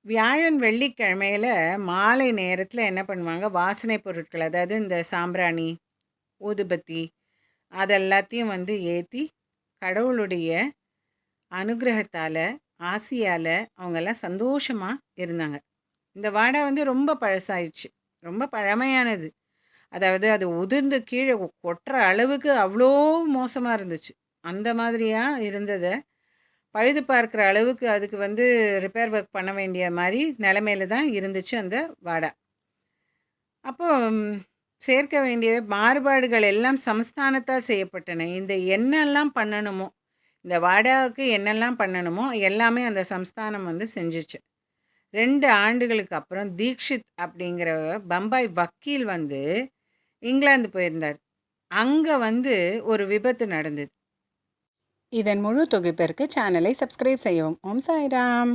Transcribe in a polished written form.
வியாழன், வெள்ளிக்கிழமையில மாலை நேரத்தில என்ன பண்ணுவாங்க, வாசனை பொருட்கள் அதாவது இந்த சாம்பிராணி, ஊதுபத்தி அதெல்லாத்தையும் வந்து ஏத்தி, கடவுளுடைய அனுக்கிரகத்தால, ஆசியால அவங்கலாம் சந்தோஷமா இருந்தாங்க. இந்த வாடை வந்து ரொம்ப பழசாயிடுச்சு. ரொம்ப பழமையானது. அதாவது அது உதிர்ந்து கீழ கொட்டுற அளவுக்கு அவ்ளோ மோசமா இருந்துச்சு. அந்த மாதிரியா இருந்தத, பழுது பார்க்குற அளவுக்கு அதுக்கு வந்து ரிப்பேர் ஒர்க் பண்ண வேண்டிய மாரி நெலைமையில தான் இருந்துச்சு அந்த வாடா. அப்போ சேர்க்க வேண்டிய மாறுபாடுகள் எல்லாம் சமஸ்தானத்தால் செய்யப்பட்டன. இந்த என்னெல்லாம் பண்ணணுமோ, இந்த வாடாவுக்கு என்னெல்லாம் பண்ணணுமோ, எல்லாமே அந்த சம்ஸ்தானம் வந்து செஞ்சுச்சு. 2 ஆண்டுகளுக்கு அப்புறம் தீக்ஷித் அப்படிங்கிற பம்பாய் வக்கீல் வந்து இங்கிலாந்து போயிருந்தார். அங்க வந்து ஒரு விபத்து நடந்தது. இதன் முழு தொகுப்பிற்கு சேனலை சப்ஸ்கிரைப் செய்யவும். ஓம் சாய்ராம்.